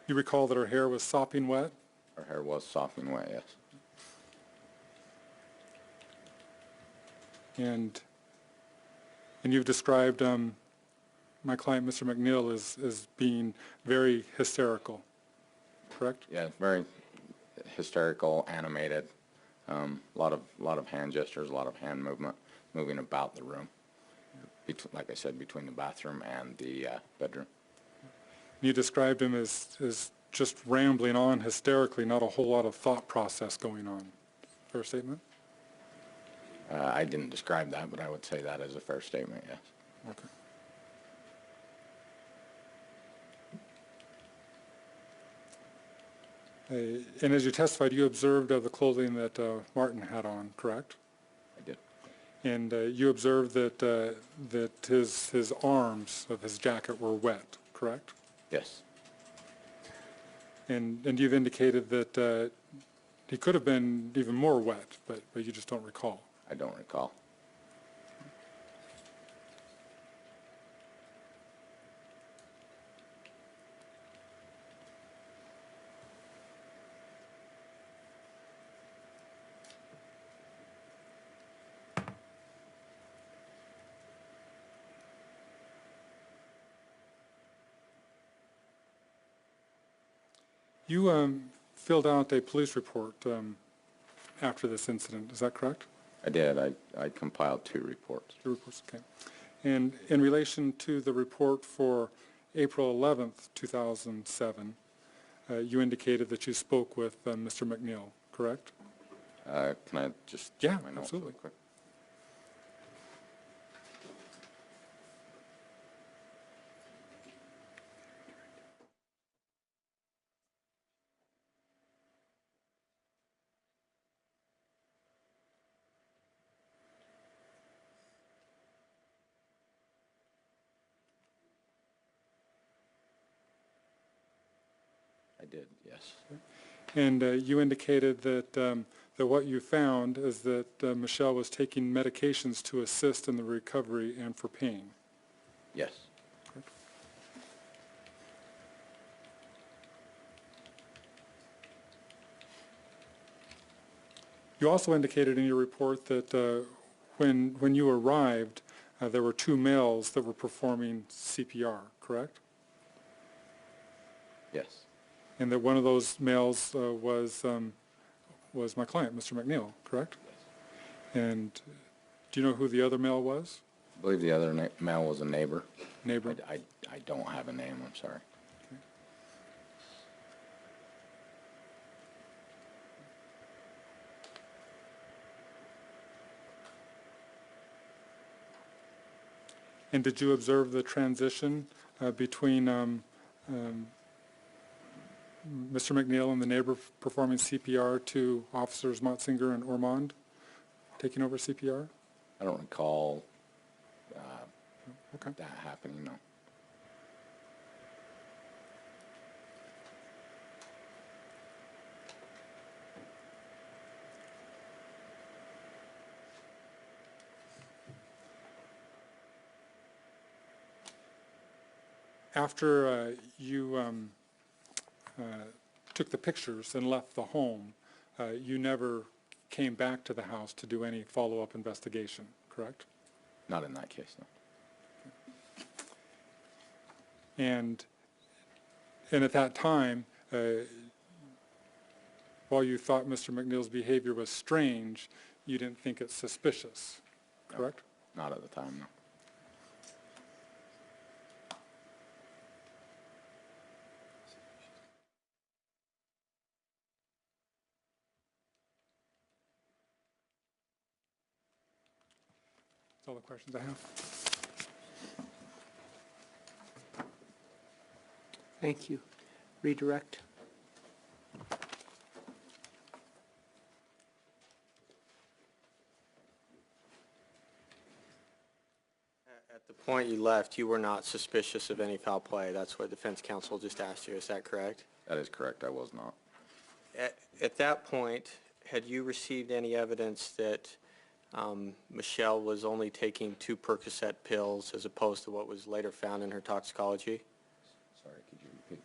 You recall that her hair was sopping wet? Her hair was sopping wet, yes. And you've described my client, Mr. MacNeill, as being very hysterical, correct? Yeah, very hysterical, animated, a lot of hand gestures, a lot of hand movement, moving about the room. Like I said, between the bathroom and the bedroom. You described him as just rambling on hysterically, not a whole lot of thought process going on. Fair statement? I didn't describe that, but I would say that as a fair statement, yes. Okay. And as you testified, you observed the clothing that Martin had on, correct? I did. And you observed that his arms of his jacket were wet, correct? Yes. And you've indicated that he could have been even more wet, but you just don't recall. I don't recall. You filled out a police report after this incident, is that correct? I did. I compiled 2 reports. 2 reports, okay. And in relation to the report for April 11th, 2007, you indicated that you spoke with Mr. MacNeill, correct? Can I just Yeah, check my notes absolutely. really quick? I did, yes. And you indicated that what you found is that Michelle was taking medications to assist in the recovery and for pain. Yes. You also indicated in your report that when you arrived, there were two males that were performing CPR, correct? Yes. And that one of those males was my client, Mr. MacNeill, correct? And do you know who the other male was? I believe the other male was a neighbor. Neighbor? I don't have a name, I'm sorry. And did you observe the transition between Mr. MacNeill and the neighbor performing CPR to Officers Motzinger and Ormond taking over CPR? I don't recall Okay. that happening, no. After you took the pictures and left the home, you never came back to the house to do any follow-up investigation, correct? Not in that case, no. And at that time, while you thought Mr. MacNeill's behavior was strange, you didn't think it suspicious, correct? Not at the time, no. That's all the questions I have. Thank you. Redirect. At the point you left, you were not suspicious of any foul play. That's what defense counsel just asked you. Is that correct? That is correct, I was not. At that point, had you received any evidence that Michelle was only taking 2 Percocet pills as opposed to what was later found in her toxicology? Sorry, could you repeat?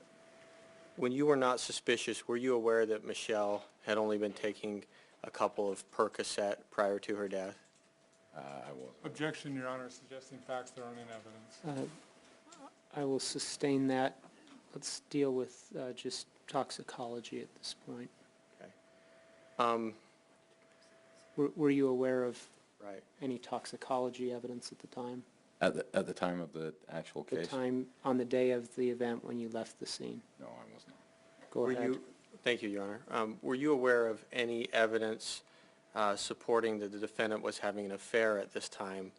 When you were not suspicious, were you aware that Michelle had only been taking a couple of Percocet prior to her death? I wasn't. Objection, Your Honor, suggesting facts that aren't in evidence. I will sustain that. Let's deal with just toxicology at this point. Okay. Were you aware of Right. any toxicology evidence at the time? At the time of the actual The case? time on the day of the event when you left the scene? No, I was not. Go ahead. Thank you, Your Honor. Were you aware of any evidence supporting that the defendant was having an affair at this time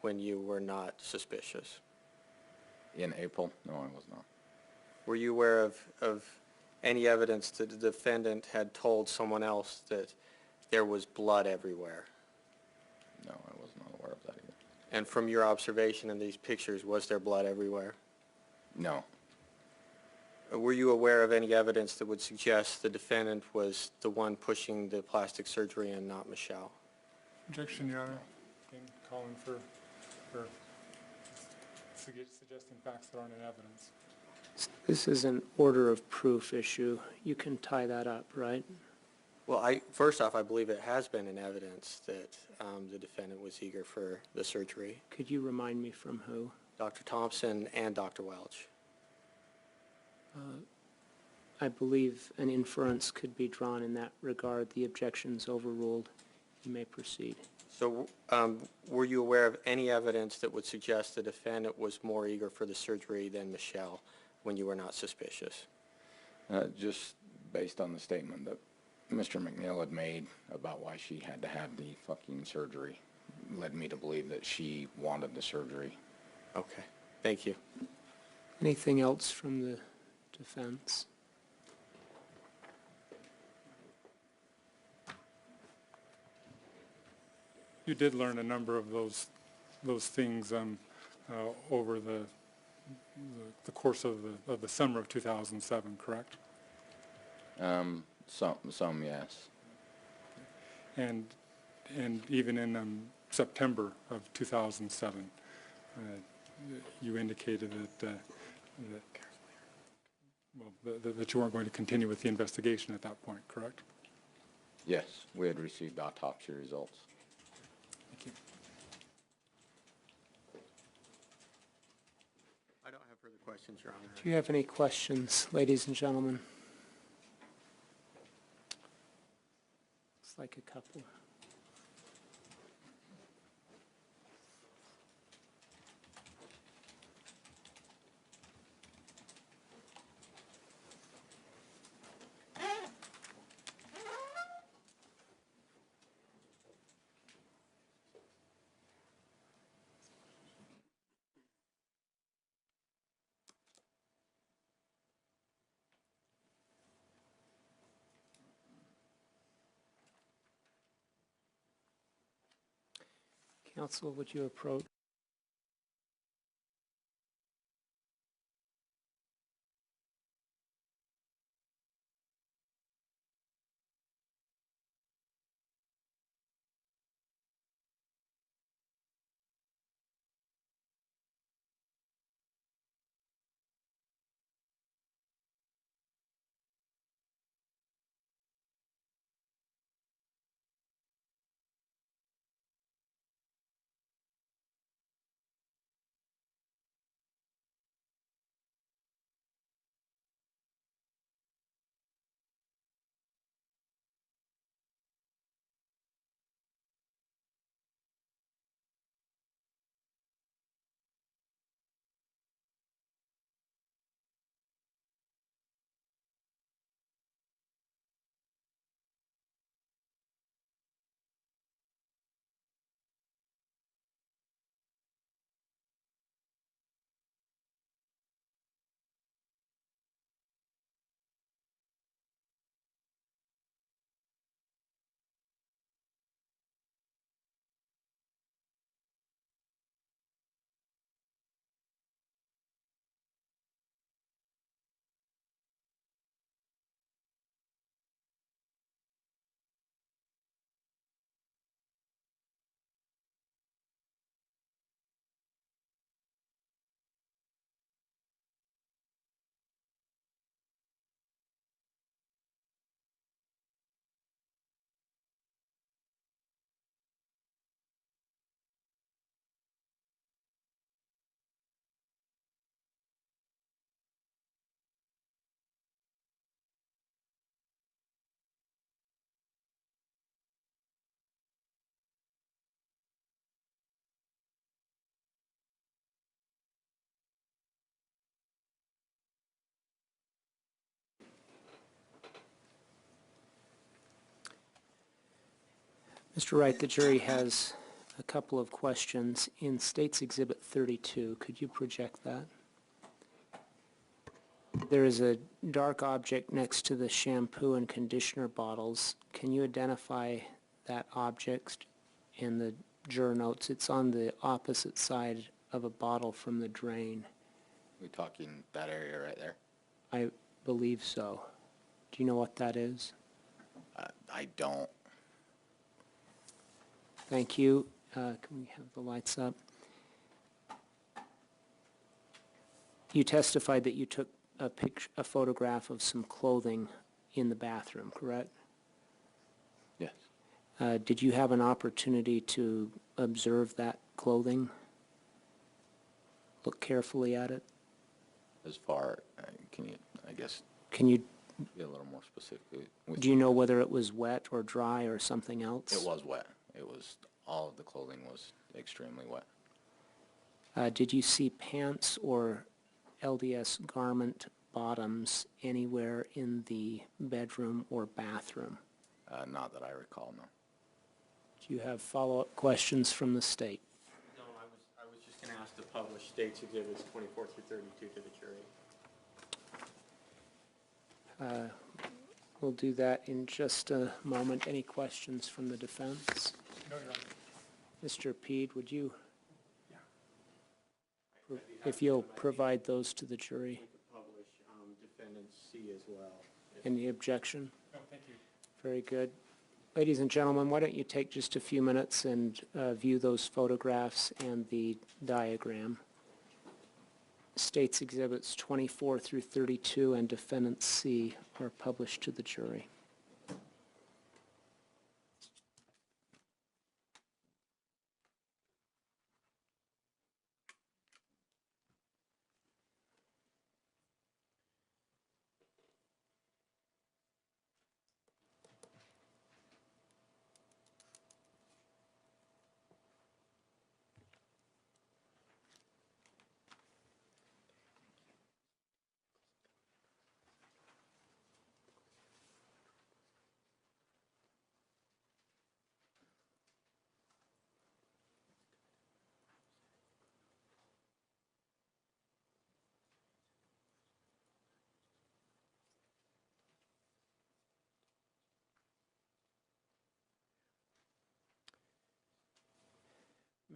when you were not suspicious? In April? No, I was not. Were you aware of any evidence that the defendant had told someone else that there was blood everywhere? No, I was not aware of that either. And from your observation in these pictures, was there blood everywhere? No. Were you aware of any evidence that would suggest the defendant was the one pushing the plastic surgery and not Michelle? Objection, Your Honor. Again, calling for suggesting facts that aren't in evidence. This is an order of proof issue. You can tie that up, right? Well, first off, I believe it has been in evidence that the defendant was eager for the surgery. Could you remind me from who? Dr. Thompson and Dr. Welch. I believe an inference could be drawn in that regard. The objection's overruled. You may proceed. So were you aware of any evidence that would suggest the defendant was more eager for the surgery than Michelle when you were not suspicious? Just based on the statement that Mr. MacNeill had made about why she had to have the fucking surgery led me to believe that she wanted the surgery. Okay. Thank you. Anything else from the defense? You did learn a number of those things over the course of the summer of 2007, correct? Some, yes. And even in September of 2007, you indicated that you weren't going to continue with the investigation at that point, correct? Yes, we had received autopsy results. Thank you. questions, Your Honor. Do you have any questions, ladies and gentlemen? Looks like a couple. Counsel, would you approach? Mr. Wright, the jury has a couple of questions. In State's Exhibit 32, could you project that? There is a dark object next to the shampoo and conditioner bottles. Can you identify that object in the juror notes? It's on the opposite side of a bottle from the drain. We talking that area right there? I believe so. Do you know what that is? I don't. Thank you. Can we have the lights up? You testified that you took a photograph of some clothing in the bathroom, correct? Yes. Did you have an opportunity to observe that clothing? Look carefully at it? As far, can you, I guess, Can you, be a little more specific? do you know whether it was wet or dry or something else? It was wet. It was, all of the clothing was extremely wet. Did you see pants or LDS garment bottoms anywhere in the bedroom or bathroom? Not that I recall, no. Do you have follow-up questions from the state? No, I was just going to ask to publish State's Exhibits 24 through 32 to the jury. We'll do that in just a moment. Any questions from the defense? No, Your Honor. Mr. Peed, would you, if you'll provide those to the jury? We could publish Defendant C as well. Any objection? No, thank you. Very good. Ladies and gentlemen, why don't you take just a few minutes and view those photographs and the diagram. State's Exhibits 24 through 32 and Defendant C are published to the jury.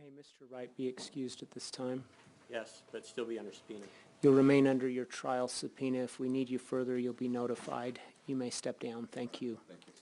May Mr. Wright be excused at this time? Yes, but still be under subpoena. You'll remain under your trial subpoena. If we need you further, you'll be notified. You may step down. Thank you. Thank you.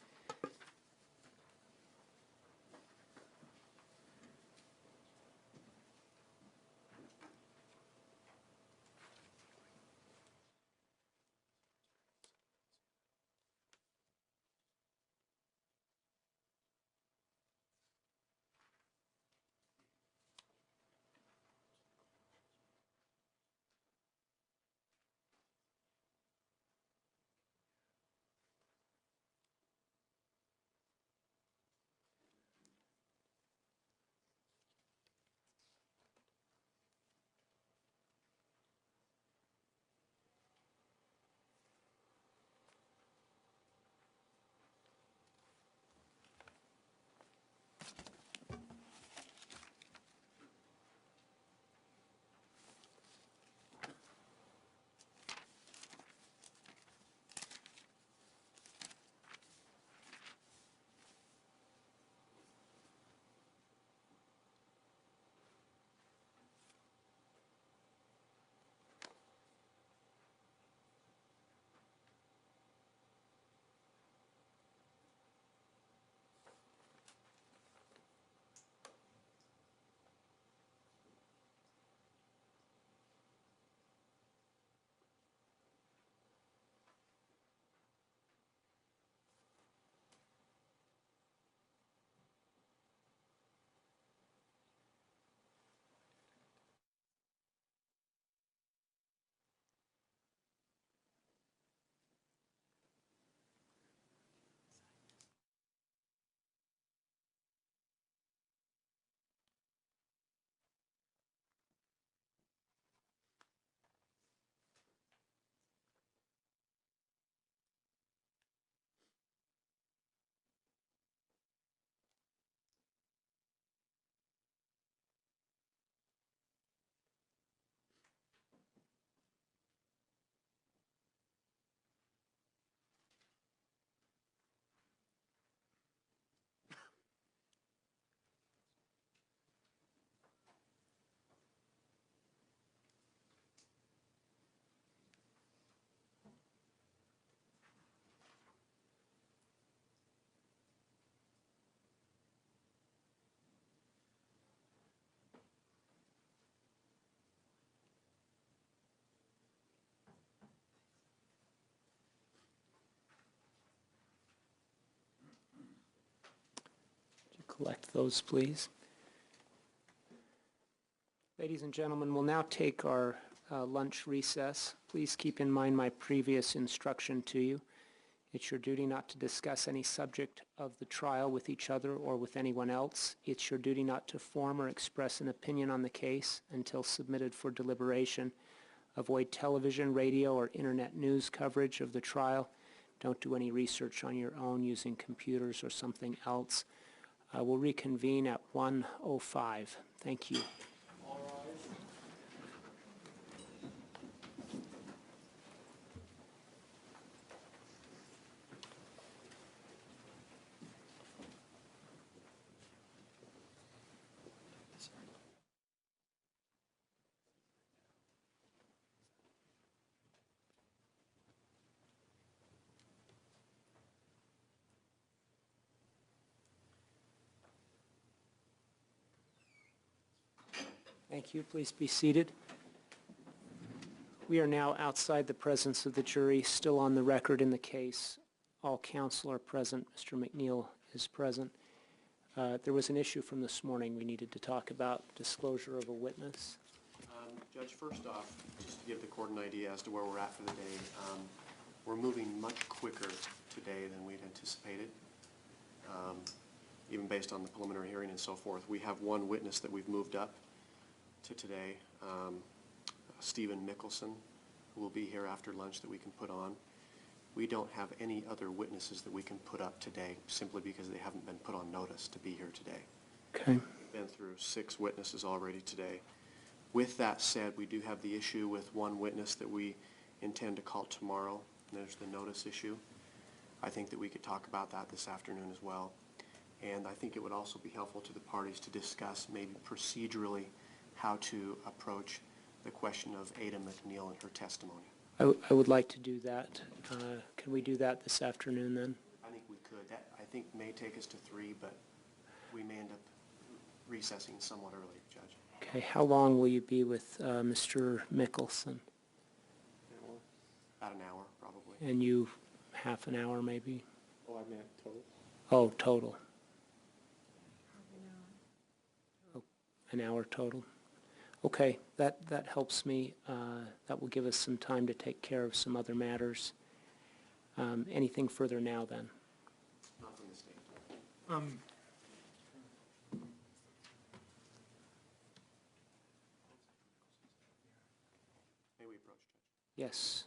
Would you collect those, please? Ladies and gentlemen, we'll now take our lunch recess. Please keep in mind my previous instruction to you. It's your duty not to discuss any subject of the trial with each other or with anyone else. It's your duty not to form or express an opinion on the case until submitted for deliberation. Avoid television, radio, or internet news coverage of the trial. Don't do any research on your own using computers or something else. We'll reconvene at 1:05. Thank you. Thank you. Please be seated. We are now outside the presence of the jury, still on the record in the case. All counsel are present. Mr. MacNeill is present. There was an issue from this morning we needed to talk about, disclosure of a witness. Judge, first off, just to give the court an idea as to where we're at for the day, we're moving much quicker today than we'd anticipated, even based on the preliminary hearing and so forth. We have one witness that we've moved up to today, Stephen Mickelson, who will be here after lunch that we can put on. We don't have any other witnesses that we can put up today simply because they haven't been put on notice to be here today. Okay. We've been through 6 witnesses already today. With that said, we do have the issue with one witness that we intend to call tomorrow. And there's the notice issue. I think that we could talk about that this afternoon as well. And I think it would also be helpful to the parties to discuss maybe procedurally how to approach the question of Ada MacNeill and her testimony. I would like to do that. Can we do that this afternoon then? I think we could. That, I think, may take us to 3, but we may end up recessing somewhat earlier, Judge. Okay, how long will you be with Mr. Mickelson? About an hour, probably. And you, half an hour maybe? Oh, I meant total. Oh, total. Oh, an hour total. Okay, that helps me. That will give us some time to take care of some other matters. Anything further now then? Not from this date. May we approach, Judge? Yes.